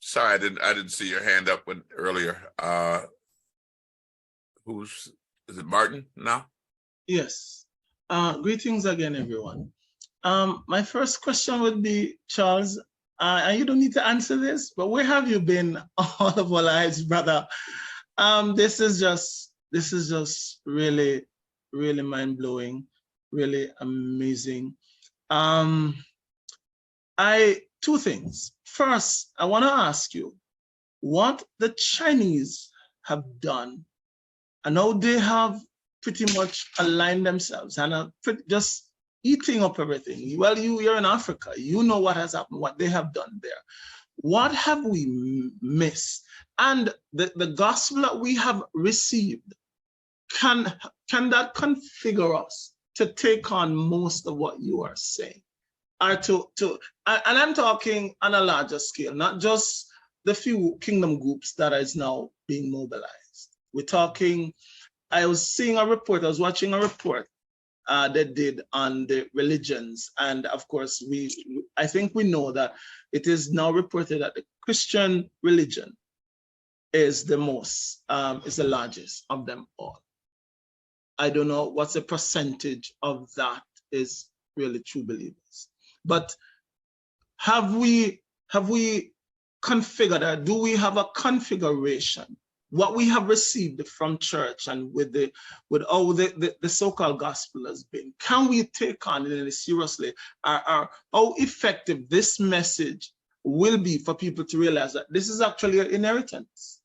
Sorry, I didn't see your hand up earlier. Is it Martin now? Yes. Greetings again, everyone. My first question would be, Charles, and you don't need to answer this, but where have you been all of our lives, brother? This is just really, really mind-blowing, really amazing. Two things. First, I want to ask you what the Chinese have done. I know they have pretty much aligned themselves and are just eating up everything. Well, you're in Africa. You know what has happened, what they have done there. What have we missed? And the gospel that we have received, can that configure us to take on most of what you are saying? Or and I'm talking on a larger scale, not just the few kingdom groups that is now being mobilized. We're talking, I was watching a report they did on the religions. And of course, I think we know that it is now reported that the Christian religion is the largest of them all. I don't know what's the percentage of that is really true believers. But have we configured, or do we have a configuration? What we have received from church and with all the so-called gospel has been, can we take on it seriously? How effective this message will be for people to realize that this is actually an inheritance?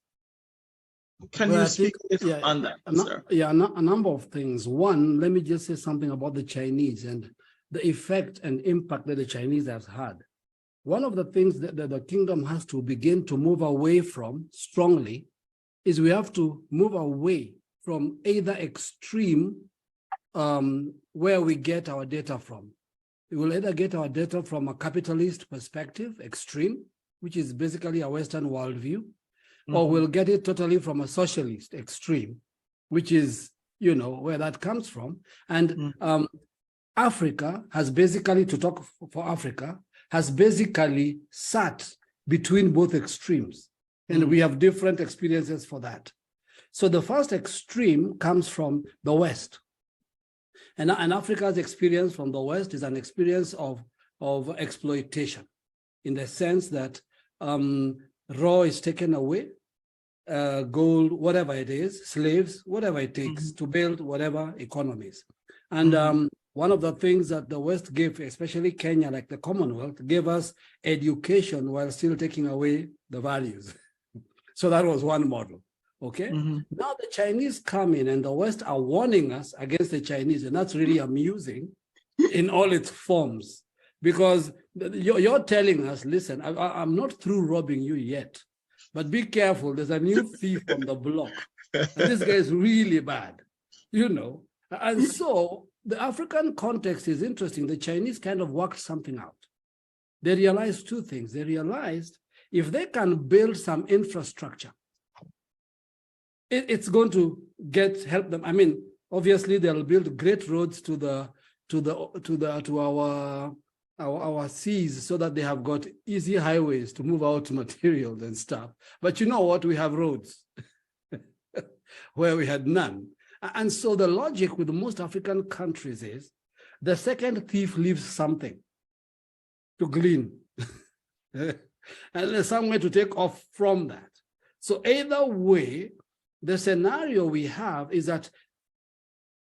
Can you speak on that, sir? Yeah, a number of things. One, let me just say something about the Chinese and the effect and impact that the Chinese have had. One of the things that the kingdom has to begin to move away from strongly is we have to move away from either extreme where we get our data from. We will either get our data from a capitalist perspective, extreme, which is basically a Western worldview, or we'll get it totally from a socialist extreme, which is, where that comes from. And Africa has basically, to talk for Africa, has basically sat between both extremes. And we have different experiences for that. So the first extreme comes from the West. And Africa's experience from the West is an experience of exploitation, in the sense that raw is taken away, gold, whatever it is, slaves, whatever it takes to build whatever economies. And one of the things that the West gave, especially Kenya, like the Commonwealth, gave us education while still taking away the values. So that was one model, okay? Now the Chinese come in and the West are warning us against the Chinese, and that's really amusing in all its forms, because you're telling us, listen, I'm not through robbing you yet, but be careful, there's a new thief on the block. And this guy is really bad, And so the African context is interesting. The Chinese kind of worked something out. They realized two things. They realized if they can build some infrastructure, it's going to help them. I mean, obviously they'll build great roads to our seas, so that they have got easy highways to move out materials and stuff. But you know what? We have roads where we had none. And so the logic with most African countries is the second thief leaves something to glean. And there's some way to take off from that. So either way, the scenario we have is that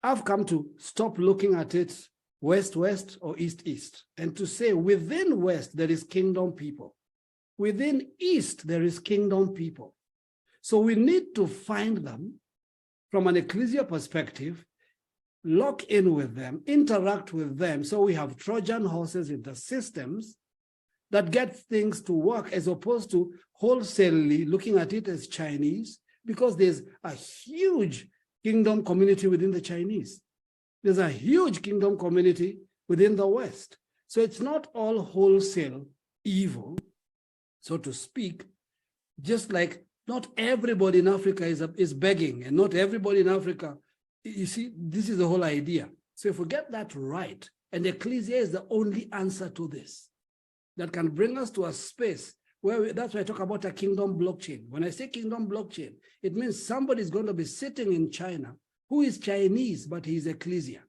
I've come to stop looking at it west-west or east-east, and to say within West, there is kingdom people. Within East, there is kingdom people. So we need to find them from an ecclesial perspective, lock in with them, interact with them, so we have Trojan horses in the systems that get things to work, as opposed to wholesalely looking at it as Chinese, because there's a huge kingdom community within the Chinese. There's a huge kingdom community within the West. So it's not all wholesale evil, so to speak, just like not everybody in Africa is begging, and not everybody in Africa, you see, this is the whole idea. So if we get that right, and the ecclesia is the only answer to this, that can bring us to a space That's why I talk about a kingdom blockchain. When I say kingdom blockchain, it means somebody is going to be sitting in China who is Chinese, but he's ecclesia.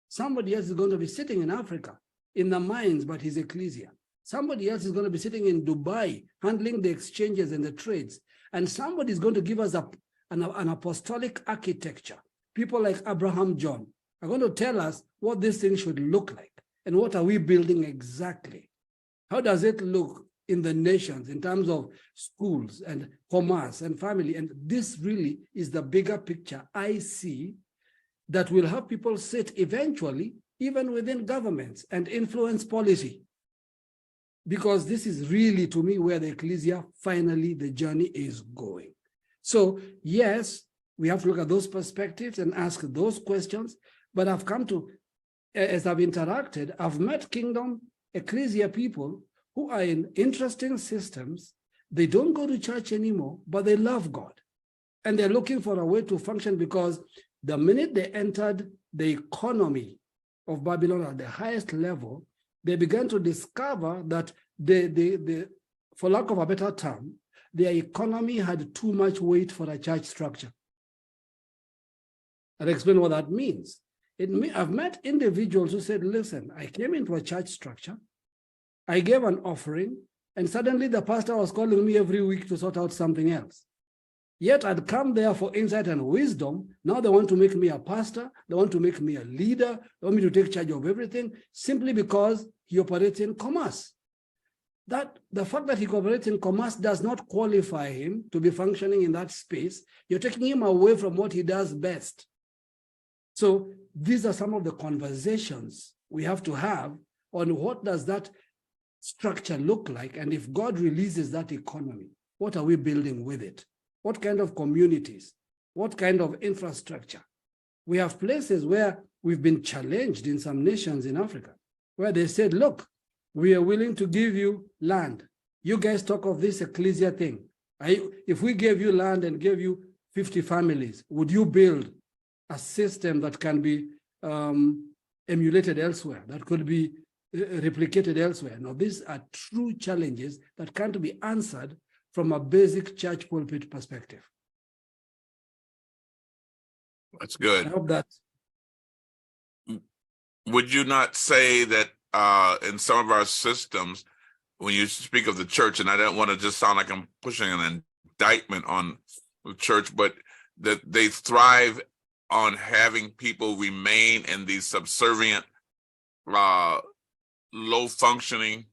Somebody else is going to be sitting in Africa in the mines, but he's ecclesia. Somebody else is going to be sitting in Dubai, handling the exchanges and the trades. And somebody is going to give us an apostolic architecture. People like Abraham John are going to tell us what this thing should look like and what are we building exactly. How does it look in the nations in terms of schools and commerce and family? And this really is the bigger picture I see that will help people sit eventually even within governments and influence policy. Because this is really, to me, where the ecclesia, finally, the journey is going. So yes, we have to look at those perspectives and ask those questions, but I've come to, as I've interacted, I've met kingdom ecclesia people who are in interesting systems. They don't go to church anymore, but they love God. And they're looking for a way to function because the minute they entered the economy of Babylon at the highest level, they began to discover that for lack of a better term, their economy had too much weight for a church structure. I'll explain what that means. I've met individuals who said, listen, I came into a church structure, I gave an offering, and suddenly the pastor was calling me every week to sort out something else. Yet I'd come there for insight and wisdom. Now they want to make me a pastor. They want to make me a leader. They want me to take charge of everything simply because he operates in commerce. The fact that he operates in commerce does not qualify him to be functioning in that space. You're taking him away from what he does best. So these are some of the conversations we have to have on what does that structure look like, and if God releases that economy, what are we building with it? What kind of communities? What kind of infrastructure? We have places where we've been challenged in some nations in Africa, where they said, look, we are willing to give you land. You guys talk of this ecclesia thing. If we gave you land and gave you 50 families, would you build a system that can be emulated elsewhere, that could be replicated elsewhere? Now, these are true challenges that can't be answered from a basic church pulpit perspective. That's good. I hope that. Would you not say that in some of our systems, when you speak of the church, and I don't want to just sound like I'm pushing an indictment on the church, but that they thrive on having people remain in these subservient, low functioning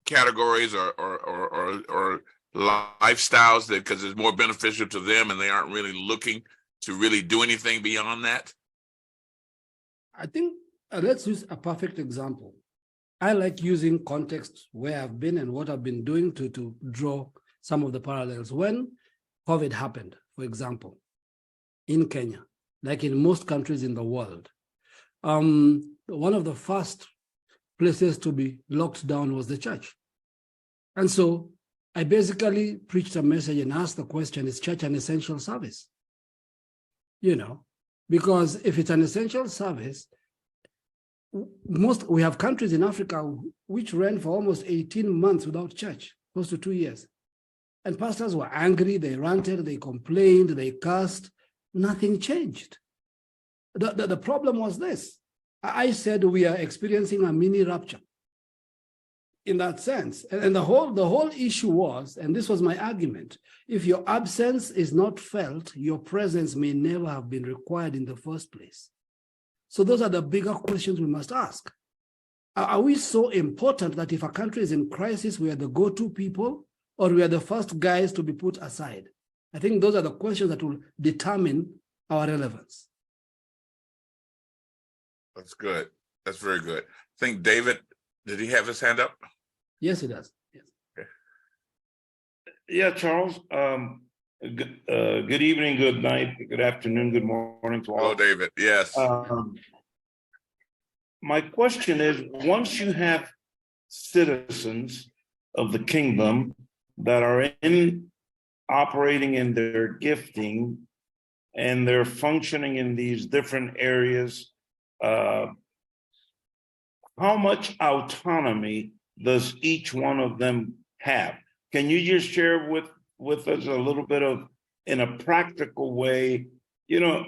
categories or lifestyles, that because it's more beneficial to them and they aren't really looking to really do anything beyond that? I think let's use a perfect example. I like using context where I've been and what I've been doing to draw some of the parallels. When COVID happened, for example, in Kenya, like in most countries in the world, one of the first places to be locked down was the church. And so I basically preached a message and asked the question, is church an essential service? You know, because if it's an essential service, we have countries in Africa which ran for almost 18 months without church, close to 2 years. And pastors were angry, they ranted, they complained, they cursed, nothing changed. The problem was this. I said we are experiencing a mini rapture in that sense. And the whole issue was, and this was my argument, if your absence is not felt, your presence may never have been required in the first place. So those are the bigger questions we must ask. Are we so important that if a country is in crisis, we are the go-to people, or we are the first guys to be put aside? I think those are the questions that will determine our relevance. That's good. That's very good. I think David, did he have his hand up? Yes, it does. Yes. Okay. Yeah, Charles. Good evening, good night, good afternoon, good morning to all. Hello, David. Yes. My question is, once you have citizens of the kingdom that are operating in their gifting and they're functioning in these different areas, how much autonomy does each one of them have? Can you just share with us a little bit of, in a practical way, you know,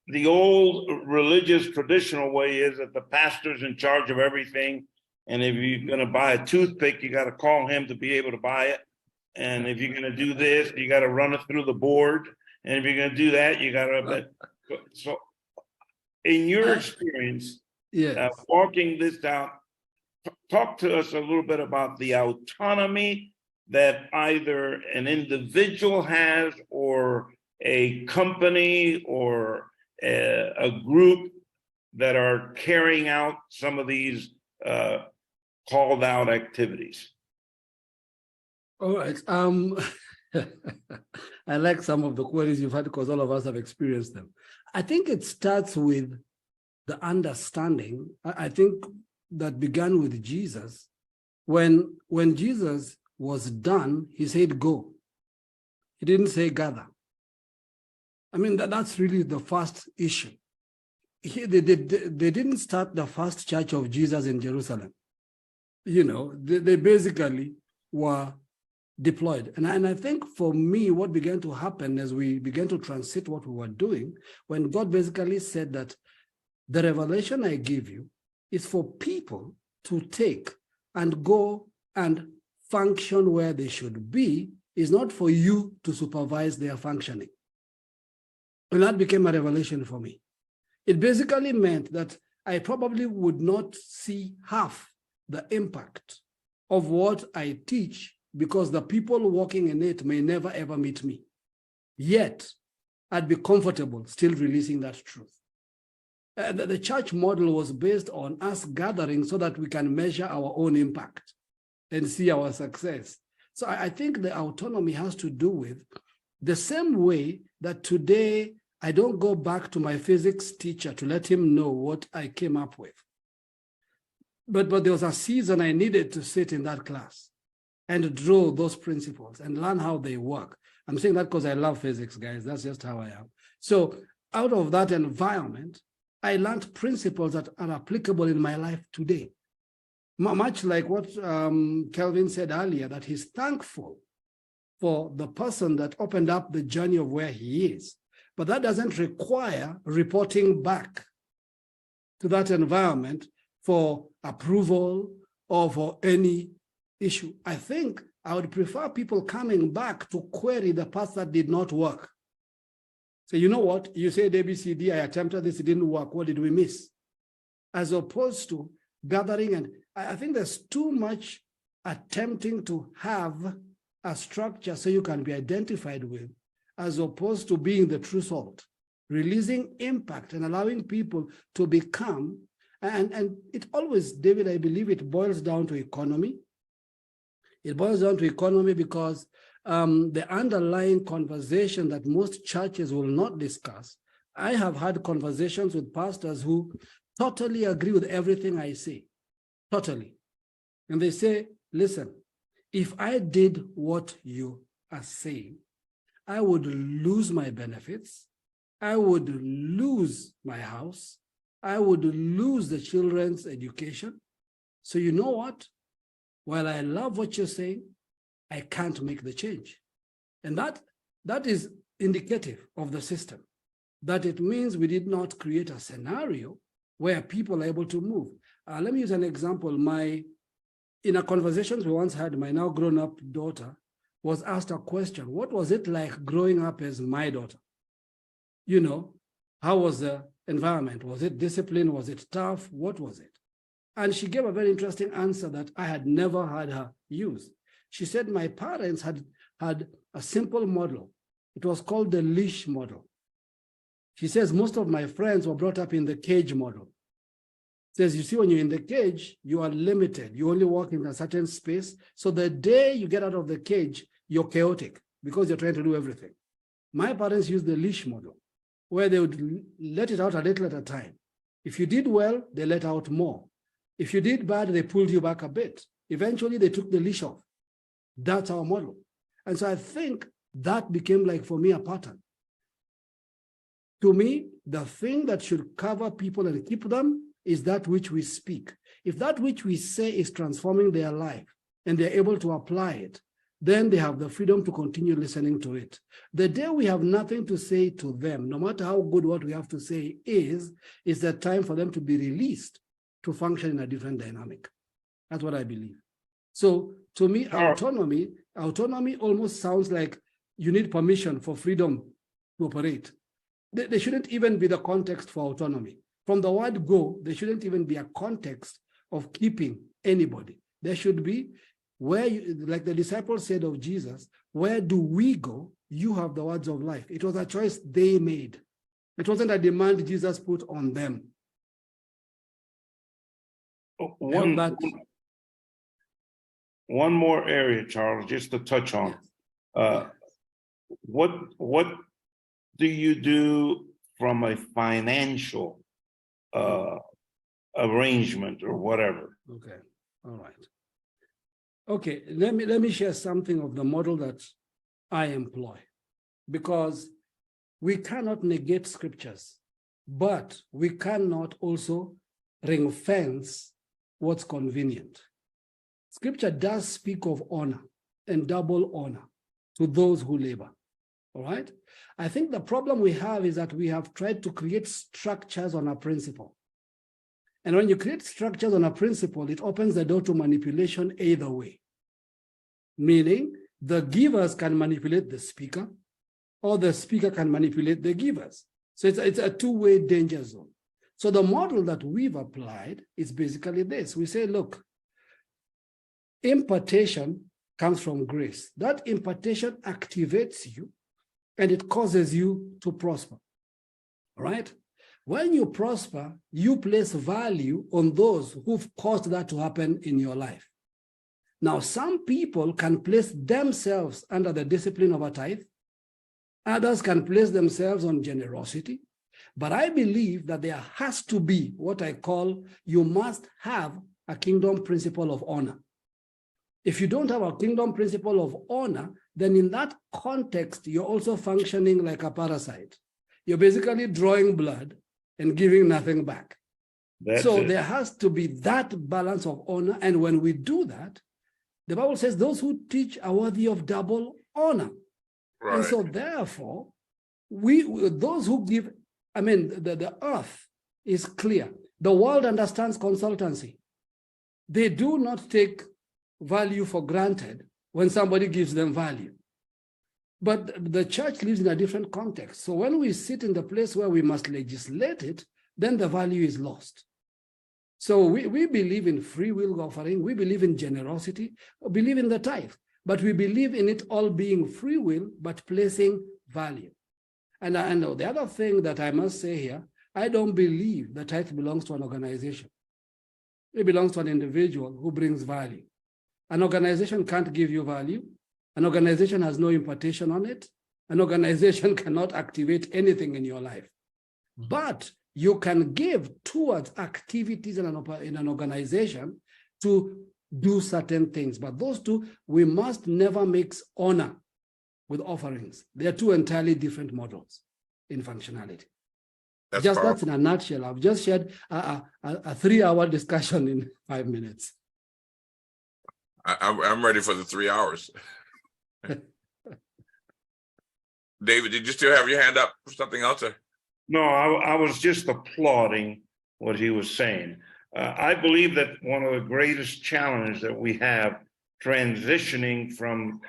the old religious traditional way is that the pastor's in charge of everything. And if you're going to buy a toothpick, you got to call him to be able to buy it. And if you're going to do this, you got to run it through the board. And if you're going to do that, you got to. So, in your experience, Yes. walking this out, talk to us a little bit about the autonomy that either an individual has or a company or a group that are carrying out some of these called out activities. All right. I like some of the queries you've had because all of us have experienced them. I think it starts with the understanding. I think that began with Jesus. When Jesus was done, he said, go. He didn't say gather. I mean, that's really the first issue. They didn't start the first church of Jesus in Jerusalem. You know, they basically were deployed. And I think for me, what began to happen as we began to transit what we were doing, when God basically said that the revelation I give you is for people to take and go and function where they should be, is not for you to supervise their functioning. And that became a revelation for me. It basically meant that I probably would not see half the impact of what I teach because the people walking in it may never ever meet me. Yet, I'd be comfortable still releasing that truth. The church model was based on us gathering so that we can measure our own impact and see our success. So I think the autonomy has to do with the same way that today I don't go back to my physics teacher to let him know what I came up with. But there was a season I needed to sit in that class and draw those principles and learn how they work. I'm saying that because I love physics, guys. That's just how I am. So out of that environment, I learned principles that are applicable in my life today. Much like what Kelvin said earlier, that he's thankful for the person that opened up the journey of where he is. But that doesn't require reporting back to that environment for approval or for any issue. I think I would prefer people coming back to query the path that did not work. So you know what? You said ABCD, I attempted this, it didn't work. What did we miss? As opposed to gathering, and I think there's too much attempting to have a structure so you can be identified with, as opposed to being the true salt, releasing impact and allowing people to become, and it always, David, I believe it boils down to economy. It boils down to economy because the underlying conversation that most churches will not discuss. I have had conversations with pastors who totally agree with everything I say, totally. And they say, listen, if I did what you are saying, I would lose my benefits, I would lose my house, I would lose the children's education. So you know what? While I love what you're saying, I can't make the change. And that is indicative of the system, that it means we did not create a scenario where people are able to move. Let me use an example. In a conversation we once had, my now grown-up daughter was asked a question. What was it like growing up as my daughter? You know, how was the environment? Was it discipline? Was it tough? What was it? And she gave a very interesting answer that I had never heard her use. She said, my parents had a simple model. It was called the leash model. She says, most of my friends were brought up in the cage model. Says, you see, when you're in the cage, you are limited. You only work in a certain space. So the day you get out of the cage, you're chaotic because you're trying to do everything. My parents used the leash model, where they would let it out a little at a time. If you did well, they let out more. If you did bad, they pulled you back a bit. Eventually, they took the leash off. That's our model. And so I think that became, like, for me, a pattern. To me, the thing that should cover people and keep them is that which we speak. If that which we say is transforming their life and they're able to apply it, then they have the freedom to continue listening to it. The day we have nothing to say to them, no matter how good what we have to say is the time for them to be released to function in a different dynamic. That's what I believe. So to me, autonomy almost sounds like you need permission for freedom to operate. There shouldn't even be the context for autonomy. From the word go, there shouldn't even be a context of keeping anybody. There should be where, like the disciples said of Jesus, where do we go? You have the words of life. It was a choice they made. It wasn't a demand Jesus put on them. One more area, Charles, just to touch on. What do you do from a financial arrangement or whatever? Okay, all right. Okay, let me share something of the model that I employ, because we cannot negate scriptures, but we cannot also ring fence what's convenient. Scripture does speak of honor and double honor to those who labor. All right. I think the problem we have is that we have tried to create structures on a principle. And when you create structures on a principle, it opens the door to manipulation either way. Meaning the givers can manipulate the speaker, or the speaker can manipulate the givers. So it's a two-way danger zone. So the model that we've applied is basically this. We say, look, impartation comes from grace. That impartation activates you and it causes you to prosper. All right? When you prosper, you place value on those who've caused that to happen in your life. Now, some people can place themselves under the discipline of a tithe. Others can place themselves on generosity. But I believe that there has to be what I call, you must have a kingdom principle of honor. If you don't have a kingdom principle of honor, then in that context, you're also functioning like a parasite. You're basically drawing blood and giving nothing back. There has to be that balance of honor. And when we do that, the Bible says those who teach are worthy of double honor. Right. And so therefore, those who give, the earth is clear. The world understands consultancy. They do not take value for granted when somebody gives them value. But the church lives in a different context. So when we sit in the place where we must legislate it, then the value is lost. So we believe in free will offering, we believe in generosity, we believe in the tithe, but we believe in it all being free will, but placing value. And I know the other thing that I must say here, I don't believe the tithe belongs to an organization. It belongs to an individual who brings value. An organization can't give you value. An organization has no impartation on it. An organization cannot activate anything in your life. But you can give towards activities in an organization to do certain things. But those two, we must never mix honor with offerings. They are two entirely different models in functionality. That's in a nutshell. I've just shared a 3-hour discussion in 5 minutes. I'm ready for the 3 hours. David, did you still have your hand up for something else? No, I was just applauding what he was saying. I believe that one of the greatest challenges that we have transitioning from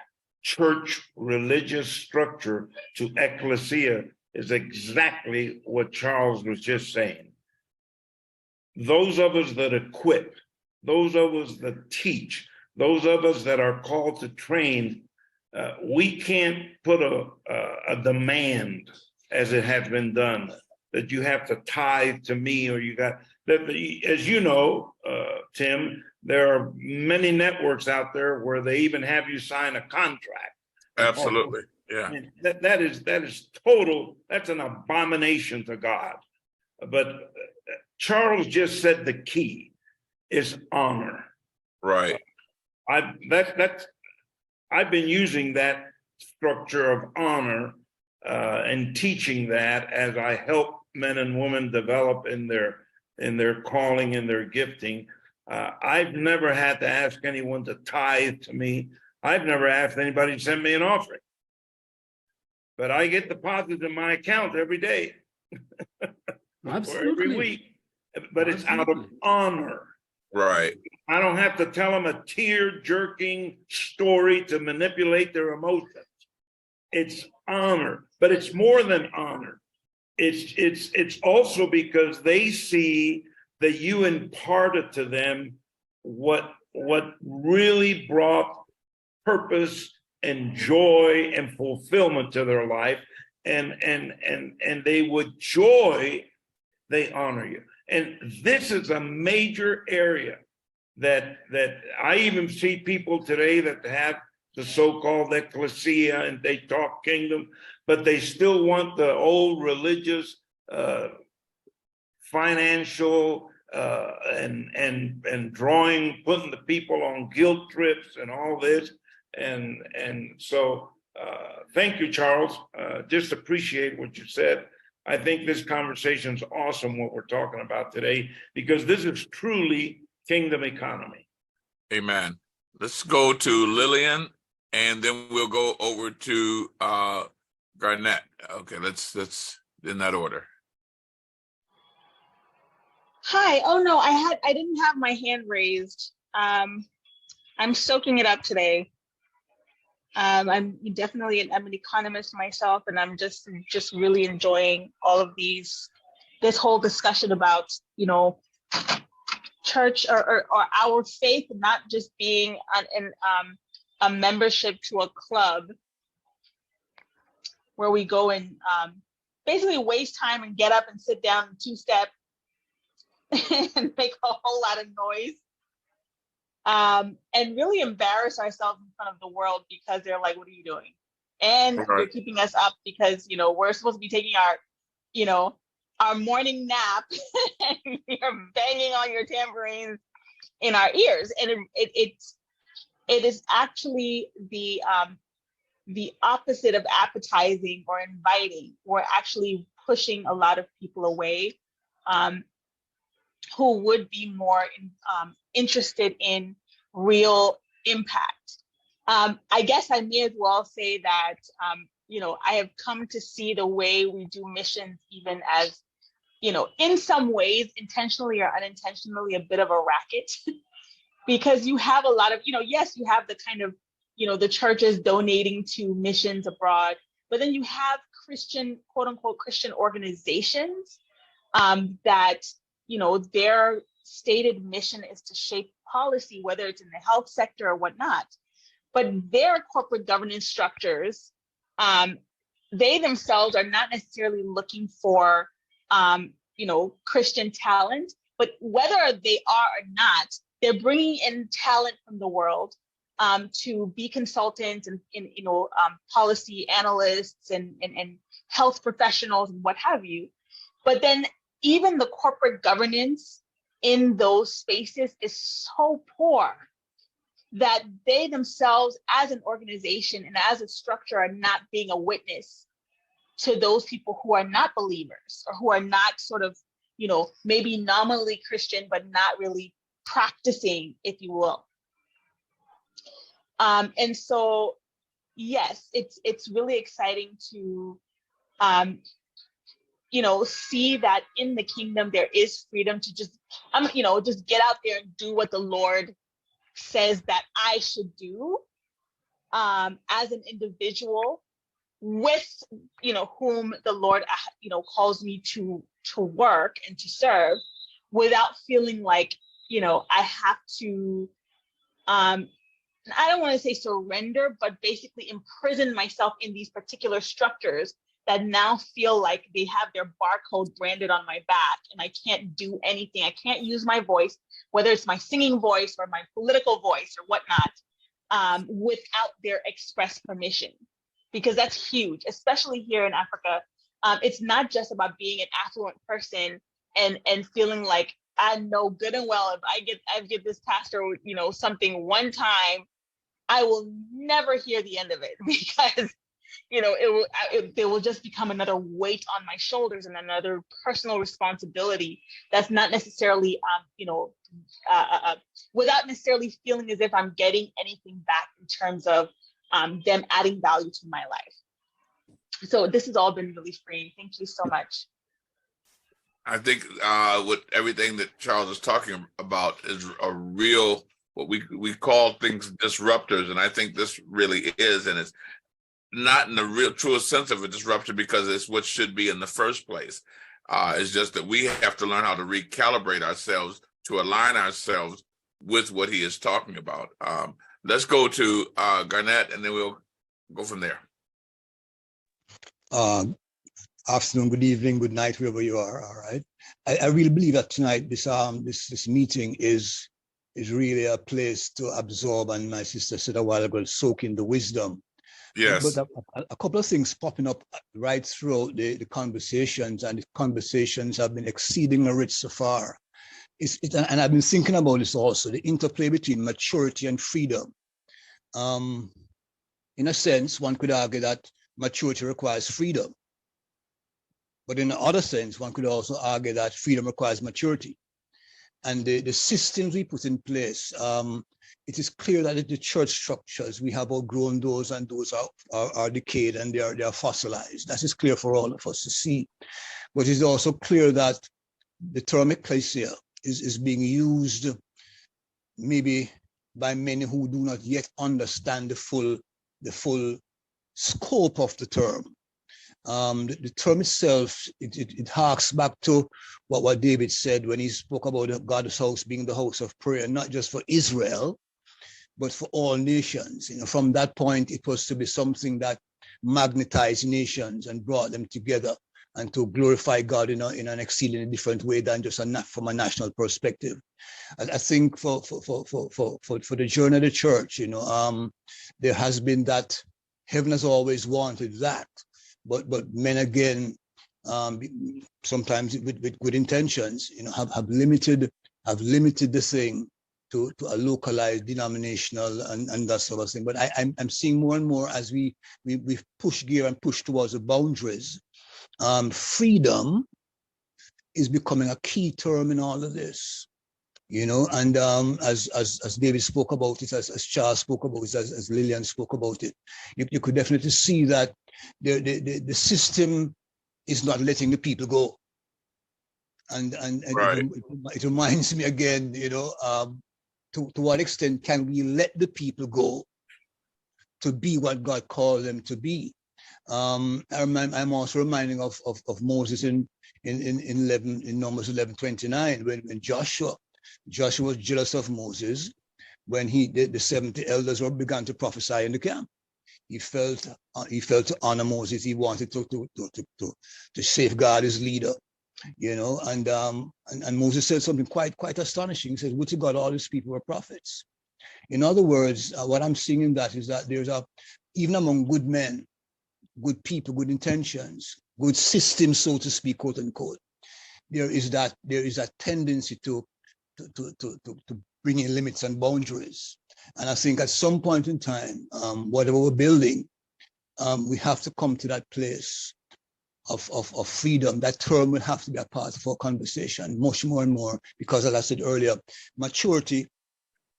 church religious structure to ecclesia is exactly what Charles was just saying. Those of us that equip, those of us that teach, those of us that are called to train, we can't put a demand, as it has been done, that you have to tithe to me, or you got that. As you know, Tim, there are many networks out there where they even have you sign a contract. Absolutely, yeah. I mean, that is total. That's an abomination to God. But Charles just said the key is honor. Right. I've been using that structure of honor and teaching that as I help men and women develop in their calling and their gifting. I've never had to ask anyone to tithe to me. I've never asked anybody to send me an offering. But I get deposits in my account every day or every Absolutely. week. But it's out of Absolutely. honor. Right. I don't have to tell them a tear-jerking story to manipulate their emotions. It's honor, but it's more than honor. It's also because they see that you imparted to them what really brought purpose and joy and fulfillment to their life, and they with joy they honor you. And this is a major area that I even see people today that have the so-called ecclesia and they talk kingdom, but they still want the old religious, financial, and drawing, putting the people on guilt trips and all this. And so thank you, Charles. Just appreciate what you said. I think this conversation is awesome, what we're talking about today, because this is truly kingdom economy. Amen. Let's go to Lillian, and then we'll go over to Garnett. Okay, let's in that order. Hi. Oh no, I didn't have my hand raised. I'm soaking it up today. I'm definitely I'm an economist myself, and I'm just really enjoying all of this whole discussion about, you know, church or our faith, not just being a membership to a club where we go and basically waste time and get up and sit down and two-step and make a whole lot of noise. And really embarrass ourselves in front of the world because they're like, what are you doing? And You're keeping us up because, you know, we're supposed to be taking our, you know, our morning nap and you're banging on your tambourines in our ears. And it is actually the opposite of appetizing or inviting. We're actually pushing a lot of people away who would be more interested in real impact. I guess I may as well say that, you know, I have come to see the way we do missions even as, you know, in some ways, intentionally or unintentionally, a bit of a racket. Because you have a lot of, you know, yes, you have the kind of, you know, the churches donating to missions abroad, but then you have Christian, quote unquote, Christian organizations that, you know, their stated mission is to shape policy, whether it's in the health sector or whatnot. But their corporate governance structures, they themselves are not necessarily looking for, you know, Christian talent, but whether they are or not, they're bringing in talent from the world to be consultants and you know, policy analysts and health professionals and what have you. But then even the corporate governance in those spaces is so poor that they themselves as an organization and as a structure are not being a witness to those people who are not believers or who are not sort of, you know, maybe nominally Christian, but not really practicing, if you will. And so, yes, it's really exciting to, you know, see that in the kingdom, there is freedom to just, you know, just get out there and do what the Lord says that I should do as an individual with, you know, whom the Lord, you know, calls me to work and to serve without feeling like, you know, I have to, I don't want to say surrender, but basically imprison myself in these particular structures that now feel like they have their barcode branded on my back and I can't do anything. I can't use my voice, whether it's my singing voice or my political voice or whatnot, without their express permission, because that's huge, especially here in Africa. It's not just about being an affluent person and feeling like I know good and well if I give this pastor, you know, something one time, I will never hear the end of it because they will just become another weight on my shoulders and another personal responsibility that's not necessarily, without necessarily feeling as if I'm getting anything back in terms of them adding value to my life. So this has all been really freeing. Thank you so much. I think with everything that Charles is talking about is a real, what we call things disruptors. And I think this really is, and it's not in the real truest sense of a disruptor because it's what should be in the first place. It's just that we have to learn how to recalibrate ourselves to align ourselves with what he is talking about. Let's go to Garnett, and then we'll go from there. Afternoon, good evening, good night, wherever you are. All right. I really believe that tonight this meeting is really a place to absorb, and my sister said a while ago, soak in the wisdom. Yes. But a couple of things popping up right throughout the conversations, and the conversations have been exceedingly rich so far. And I've been thinking about this also, the interplay between maturity and freedom. In a sense, one could argue that maturity requires freedom. But in another sense, one could also argue that freedom requires maturity. And the systems we put in place, it is clear that the church structures, we have outgrown those, and those are decayed and they are fossilized. That is clear for all of us to see. But it's also clear that the term ecclesia is being used maybe by many who do not yet understand the full scope of the term. The term itself, it harks back to what David said when he spoke about God's house being the house of prayer, not just for Israel, but for all nations. From that point, it was to be something that magnetized nations and brought them together and to glorify God in an exceedingly different way than just from a national perspective. And I think for the journey of the church, there has been that heaven has always wanted that. But men again, sometimes with good intentions, have limited the thing to a localized, denominational, and that sort of thing. But I'm seeing more and more as we push gear and push towards the boundaries. Freedom is becoming a key term in all of this. And as David spoke about it, as Charles spoke about it, as Lillian spoke about it, you could definitely see that the system is not letting the people go. And right. It reminds me again, to what extent can we let the people go to be what God called them to be? I'm also reminding of Moses in Numbers 11:29, when Joshua was jealous of Moses when the 70 elders began to prophesy in the camp. He felt to honor Moses. He wanted to safeguard his leader, and Moses said something quite astonishing. He said, "Would to God all these people were prophets." In other words, what I'm seeing in that is that there's even among good men, good people, good intentions, good systems, so to speak, quote unquote, there is that tendency to bring in limits and boundaries. And I think at some point in time, whatever we're building, we have to come to that place of freedom. That term will have to be a part of our conversation much more and more, because as I said earlier, maturity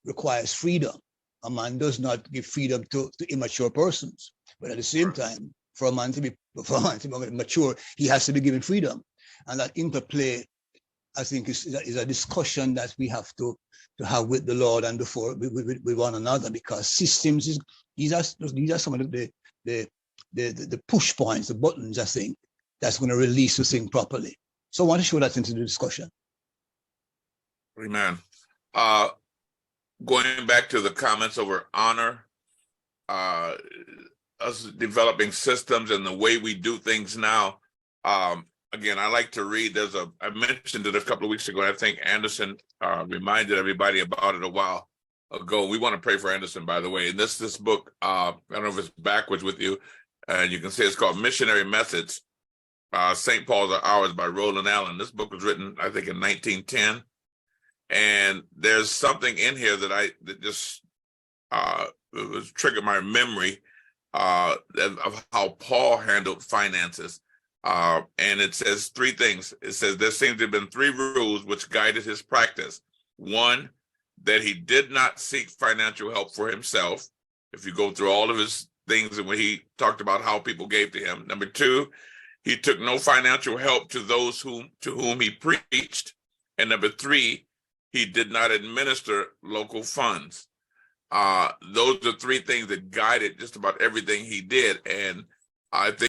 requires freedom. A man does not give freedom to immature persons, but at the same time, for a man to be mature, he has to be given freedom. And that interplay, I think, is a discussion that we have to have with the Lord and with one another, because systems these are some of the push points, the buttons, I think, that's going to release the thing properly. So I want to show that into the discussion. Amen. Going back to the comments over honor, us developing systems and the way we do things now. Again, I like to read. I mentioned it a couple of weeks ago. I think Anderson reminded everybody about it a while ago. We want to pray for Anderson, by the way. And this book, I don't know if it's backwards with you, and you can see it's called Missionary Methods, St. Paul's Are Ours by Roland Allen. This book was written, I think, in 1910. And there's something in here that just was triggered my memory. of how Paul handled finances. And it says three things. It says there seems to have been three rules which guided his practice. One, that he did not seek financial help for himself. If you go through all of his things and when he talked about how people gave to him. Number two, he took no financial help to those to whom he preached. And number three, he did not administer local funds. Those are three things that guided just about everything he did. And I think